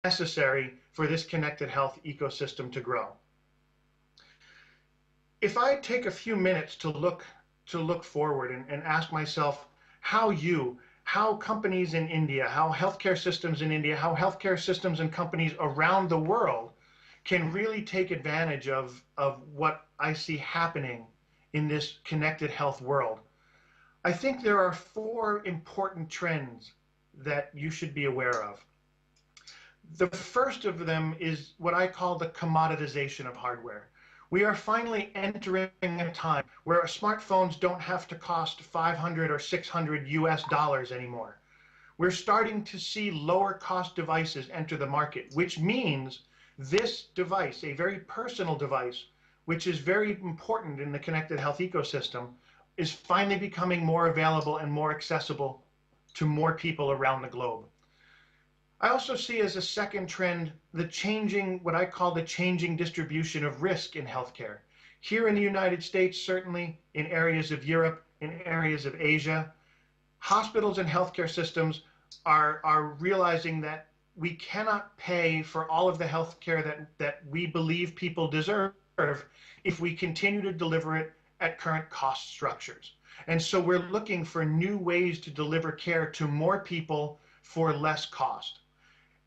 necessary for this connected health ecosystem to grow. If I take a few minutes to look forward and ask myself how companies in India, how healthcare systems in India, how healthcare systems and companies around the world can really take advantage of what I see happening in this connected health world. I think there are four important trends that you should be aware of. The first of them is what I call the commoditization of hardware. We are finally entering a time where smartphones don't have to cost 500 or 600 US dollars anymore. We're starting to see lower cost devices enter the market, which means this device, a very personal device, which is very important in the connected health ecosystem, is finally becoming more available and more accessible to more people around the globe. I also see as a second trend what I call the changing distribution of risk in healthcare. Here in the United States, certainly in areas of Europe, in areas of Asia, hospitals and healthcare systems are realizing that we cannot pay for all of the healthcare that we believe people deserve if we continue to deliver it at current cost structures. And so we're looking for new ways to deliver care to more people for less cost.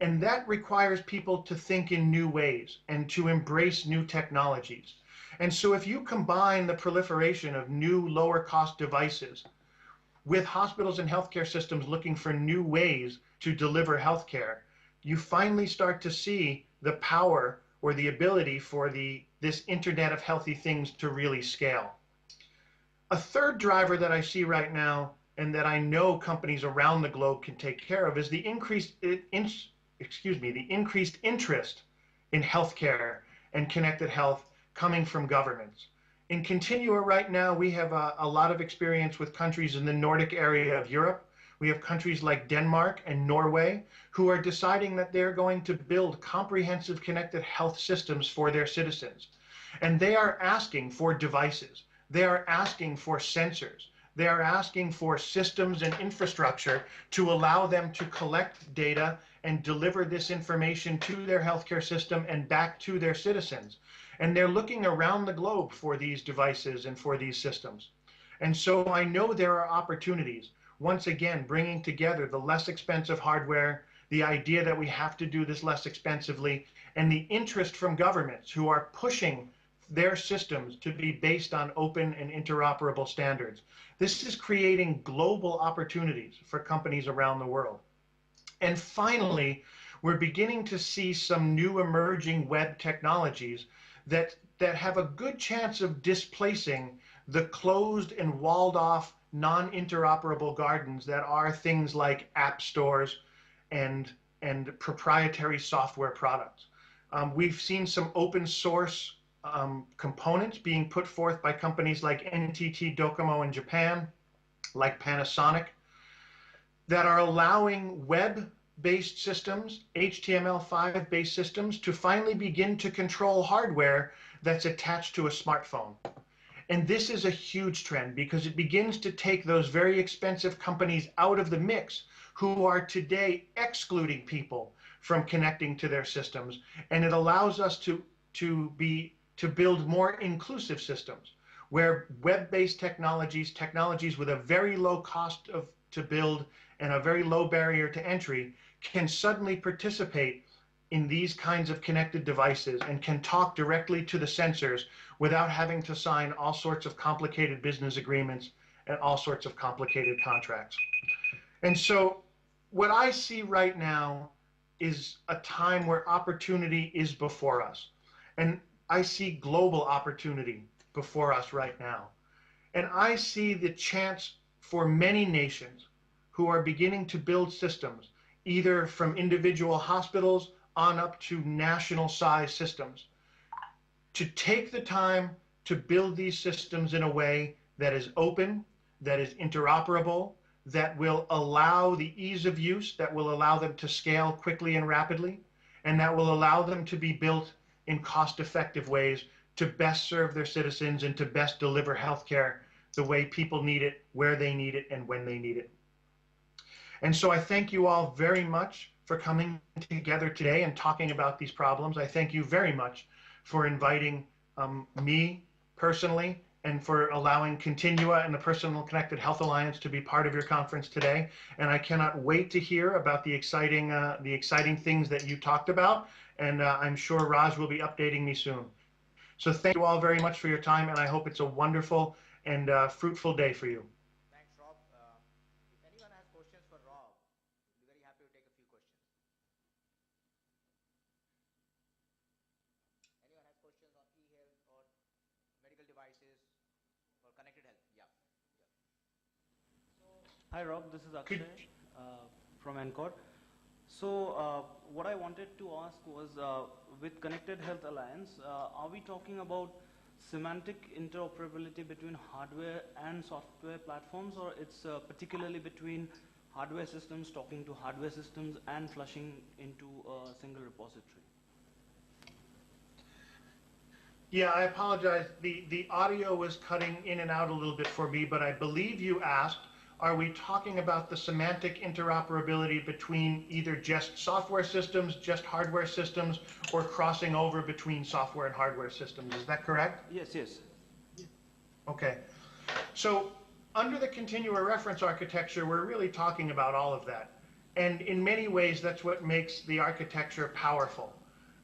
And that requires people to think in new ways and to embrace new technologies. And so if you combine the proliferation of new lower cost devices with hospitals and healthcare systems looking for new ways to deliver healthcare, you finally start to see the power or the ability for this Internet of Healthy Things to really scale. A third driver that I see right now and that I know companies around the globe can take care of is the increased interest in healthcare and connected health coming from governments. In Continua right now, we have a lot of experience with countries in the Nordic area of Europe. We have countries like Denmark and Norway who are deciding that they're going to build comprehensive connected health systems for their citizens. And they are asking for devices. They are asking for sensors. They are asking for systems and infrastructure to allow them to collect data and deliver this information to their healthcare system and back to their citizens. And they're looking around the globe for these devices and for these systems. And so I know there are opportunities, once again, bringing together the less expensive hardware, the idea that we have to do this less expensively, and the interest from governments who are pushing their systems to be based on open and interoperable standards. This is creating global opportunities for companies around the world. And finally, we're beginning to see some new emerging web technologies that have a good chance of displacing the closed and walled off non-interoperable gardens that are things like app stores and proprietary software products. We've seen some open source components being put forth by companies like NTT Docomo in Japan, like Panasonic, that are allowing web-based systems, HTML5 based systems, to finally begin to control hardware that's attached to a smartphone. And this is a huge trend because it begins to take those very expensive companies out of the mix who are today excluding people from connecting to their systems. And it allows us to build more inclusive systems where web-based technologies with a very low cost to build and a very low barrier to entry can suddenly participate in these kinds of connected devices and can talk directly to the sensors without having to sign all sorts of complicated business agreements and all sorts of complicated contracts. And so what I see right now is a time where opportunity is before us. And I see global opportunity before us right now. And I see the chance for many nations who are beginning to build systems, either from individual hospitals on up to national size systems, to take the time to build these systems in a way that is open, that is interoperable, that will allow the ease of use, that will allow them to scale quickly and rapidly, and that will allow them to be built in cost-effective ways to best serve their citizens and to best deliver healthcare the way people need it, where they need it, and when they need it. And so I thank you all very much for coming together today and talking about these problems. I thank you very much for inviting me personally and for allowing Continua and the Personal Connected Health Alliance to be part of your conference today. And I cannot wait to hear about the exciting things that you talked about. And I'm sure Raj will be updating me soon. So thank you all very much for your time, and I hope it's a wonderful and fruitful day for you. Thanks, Rob. If anyone has questions for Rob, we'll be very happy to take a few questions. Anyone has questions on e-health or medical devices or connected health? Yeah. Hi Rob, this is Could, Akshay from Encore. So what I wanted to ask was, with Connected Health Alliance, are we talking about semantic interoperability between hardware and software platforms, or it's particularly between hardware systems talking to hardware systems and flushing into a single repository? yeah, I apologize. The audio was cutting in and out a little bit for me, but I believe you asked, are we talking about the semantic interoperability between either just software systems, just hardware systems, or crossing over between software and hardware systems? Is that correct? Yes, yes. Okay. So under the Continua reference architecture, we're really talking about all of that. And in many ways, that's what makes the architecture powerful,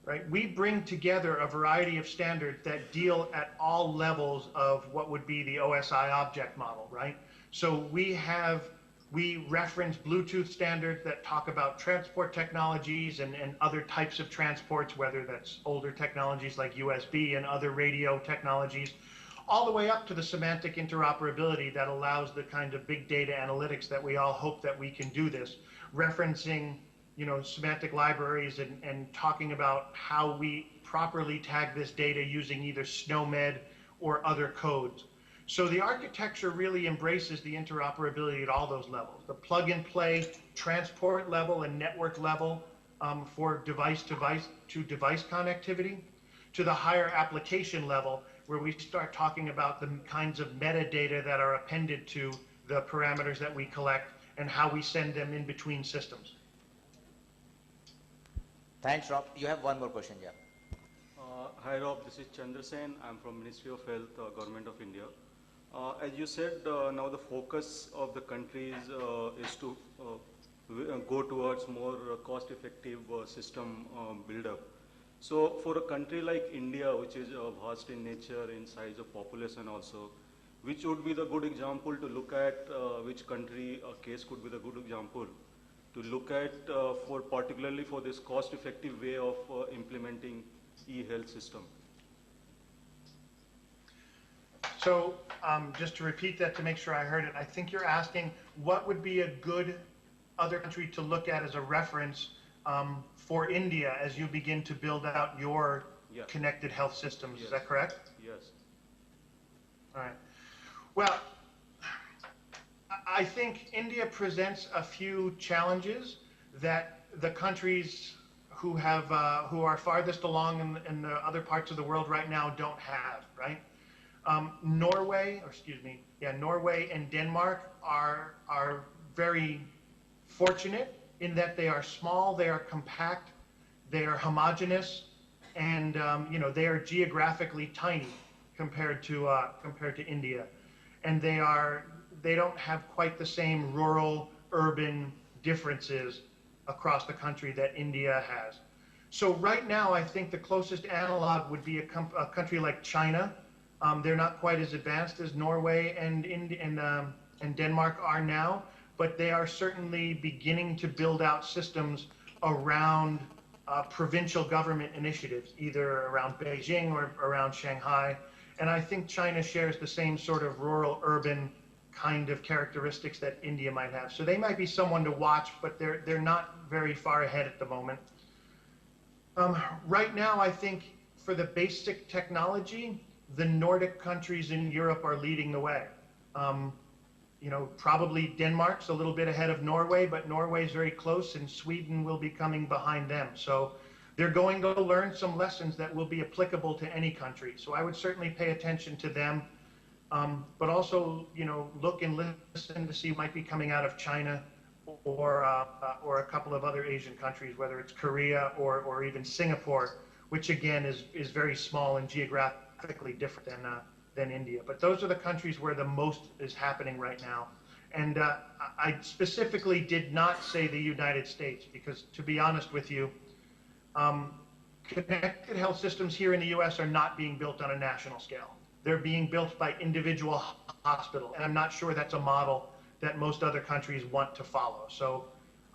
right? We bring together a variety of standards that deal at all levels of what would be the OSI object model, right? So we reference Bluetooth standards that talk about transport technologies and other types of transports, whether that's older technologies like USB and other radio technologies, all the way up to the semantic interoperability that allows the kind of big data analytics that we all hope that we can do this, referencing semantic libraries and talking about how we properly tag this data using either SNOMED or other codes. So the architecture really embraces the interoperability at all those levels, the plug and play transport level and network level for device to device connectivity, to the higher application level where we start talking about the kinds of metadata that are appended to the parameters that we collect and how we send them in between systems. Thanks, Rob. You have one more question, yeah. Hi Rob, this is Chandra Sen. I'm from Ministry of Health, Government of India. As you said, now the focus of the countries is to go towards more cost-effective system build-up. So for a country like India, which is vast in nature, in size of population also, which would be the good example to look at, which country case could be the good example to look at for particularly for this cost-effective way of implementing e-health system? So just to repeat that to make sure I heard it, I think you're asking what would be a good other country to look at as a reference for India as you begin to build out your connected health systems. Yes. Is that correct? Yes. All right. Well, I think India presents a few challenges that the countries who are farthest along in the other parts of the world right now don't have, right? Norway and Denmark are very fortunate in that they are small, they are compact, they are homogeneous, and they are geographically tiny compared to India, and they don't have quite the same rural urban differences across the country that India has. So right now, I think the closest analog would be a country like China. They're not quite as advanced as Norway and Denmark are now, but they are certainly beginning to build out systems around provincial government initiatives, either around Beijing or around Shanghai. And I think China shares the same sort of rural urban kind of characteristics that India might have. So they might be someone to watch, but they're not very far ahead at the moment. Right now, I think for the basic technology, the Nordic countries in Europe are leading the way. Probably Denmark's a little bit ahead of Norway, but Norway's very close, and Sweden will be coming behind them. So they're going to learn some lessons that will be applicable to any country. So I would certainly pay attention to them, but also, look and listen to see what might be coming out of China or a couple of other Asian countries, whether it's Korea or even Singapore, which again is very small and geographically different than India. But those are the countries where the most is happening right now. And I specifically did not say the United States because, to be honest with you, connected health systems here in the US are not being built on a national scale. They're being built by individual hospitals, and I'm not sure that's a model that most other countries want to follow. So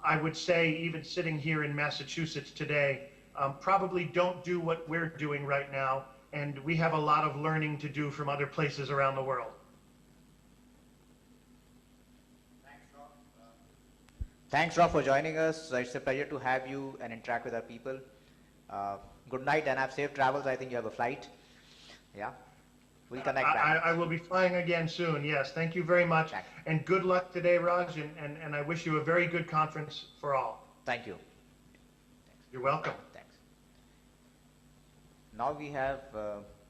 I would say, even sitting here in Massachusetts today, probably don't do what we're doing right now, and we have a lot of learning to do from other places around the world. Thanks, Rob, for joining us. It's a pleasure to have you and interact with our people. Good night and have safe travels. I think you have a flight. Yeah, we'll connect back. I will be flying again soon. Yes, thank you very much. And good luck today, Raj, and I wish you a very good conference for all. Thank you. You're welcome. Thanks. Now we have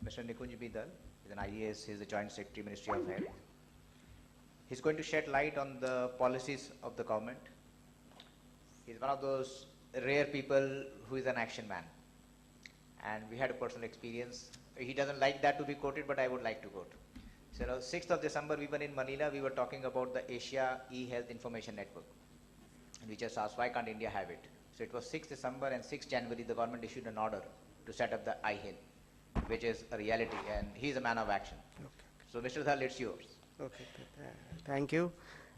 Mr. Nikunj Bidal. He's an IAS. He's the Joint Secretary, Ministry of Health. He's going to shed light on the policies of the government. He's one of those rare people who is an action man. And we had a personal experience. He doesn't like that to be quoted, but I would like to quote. So, 6th of December, we were in Manila. We were talking about the Asia e-health information network. And we just asked, why can't India have it? So it was 6th December, and 6th January, the government issued an order to set up the iHealth, which is a reality. And he's a man of action. Okay. So, Mr. Dhal, it's yours. Okay, thank you.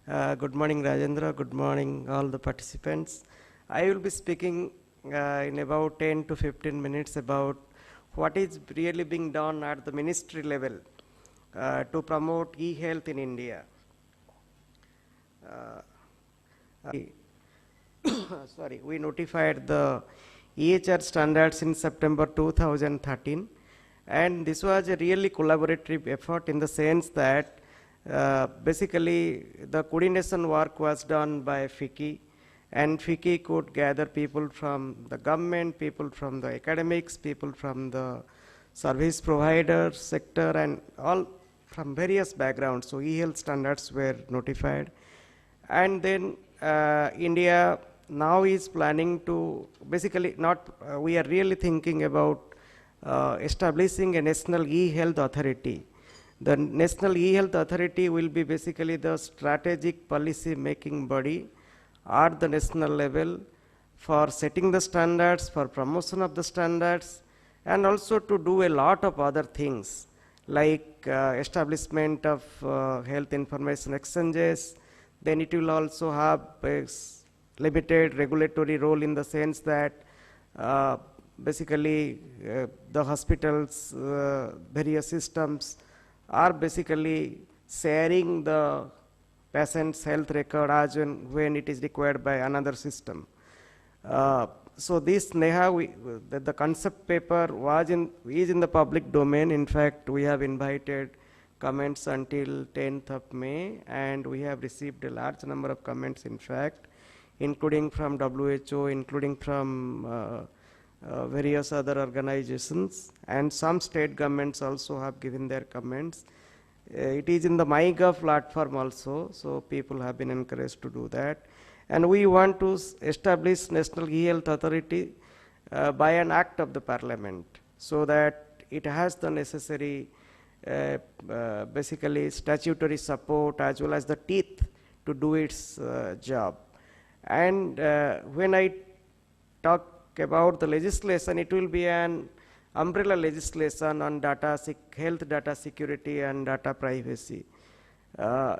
Good morning, Rajendra. Good morning, all the participants. I will be speaking in about 10 to 15 minutes about what is really being done at the ministry level to promote e-health in India. Sorry, we notified the EHR standards in September 2013, and this was a really collaborative effort in the sense that basically the coordination work was done by FICCI, and FICCI could gather people from the government, people from the academics, people from the service provider sector, and all from various backgrounds. So e-health standards were notified. And then India now is planning to basically we are really thinking about establishing a national e-health authority. The National E-Health Authority will be basically the strategic policy making body at the national level for setting the standards, for promotion of the standards, and also to do a lot of other things like establishment of health information exchanges. Then it will also have a limited regulatory role in the sense that basically the hospitals, various systems are basically sharing the patient's health record as when it is required by another system. So this NEHA, the concept paper is in the public domain. In fact, we have invited comments until 10th of May, and we have received a large number of comments, in fact, including from WHO, including from various other organizations, and some state governments also have given their comments. It is in the MyGov platform also, so people have been encouraged to do that. And we want to establish National E-Health Authority by an act of the Parliament, so that it has the necessary basically statutory support as well as the teeth to do its job. And when I talk about the legislation, it will be an umbrella legislation on health data security and data privacy.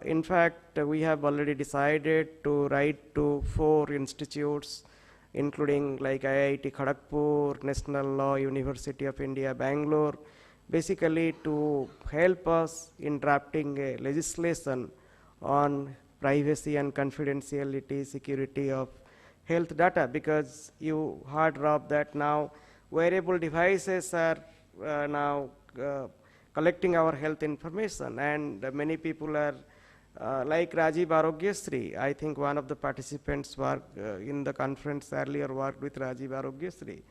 In fact, we have already decided to write to 4 institutes, including like IIT Kharagpur, National Law University of India, Bangalore, basically to help us in drafting a legislation on privacy and confidentiality, security of health data, because you heard, Rob, that now wearable devices are now collecting our health information, and many people are like Rajiv Arogyasri. I think one of the participants worked in the conference earlier worked with Rajiv Arogyasri.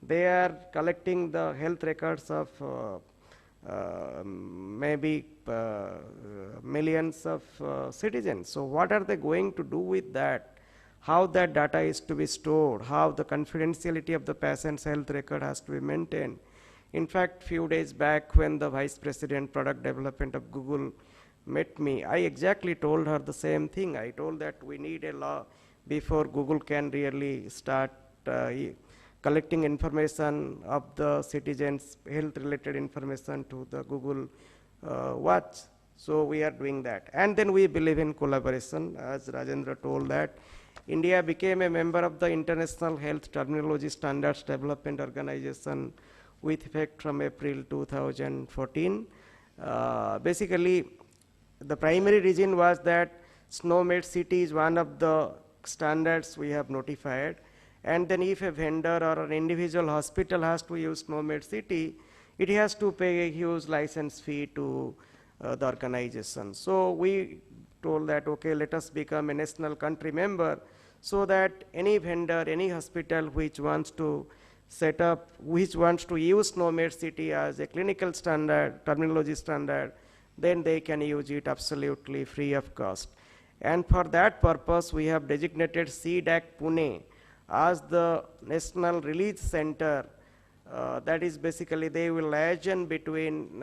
They are collecting the health records of maybe millions of citizens. So what are they going to do with that? how that data is to be stored, how the confidentiality of the patient's health record has to be maintained. In fact, few days back when the Vice President Product Development of Google met me, I exactly told her the same thing. I told that we need a law before Google can really start collecting information of the citizens' health-related information to the Google Watch. So we are doing that. And then we believe in collaboration, as Rajendra told that. India became a member of the International Health Terminology Standards Development Organization with effect from April 2014. Basically, the primary reason was that SNOMED city is one of the standards we have notified. And then if a vendor or an individual hospital has to use SNOMED city, it has to pay a huge license fee to the organization. So we told that, okay, let us become a national country member so that any vendor, any hospital which wants to set up, which wants to use SNOMED city as a clinical standard, terminology standard, then they can use it absolutely free of cost. And for that purpose, we have designated CDAC Pune as the National Release Center. That is basically they will liaison between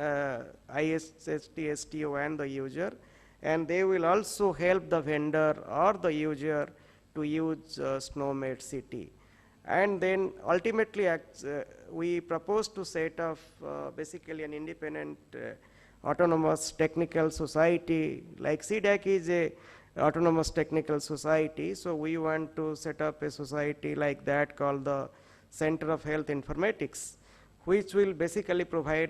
ISST, STO and the user, and they will also help the vendor or the user to use SNOMED city. And then ultimately we propose to set up basically an independent autonomous technical society, like CDAC is a autonomous technical society, so we want to set up a society like that called the Center of Health Informatics, which will basically provide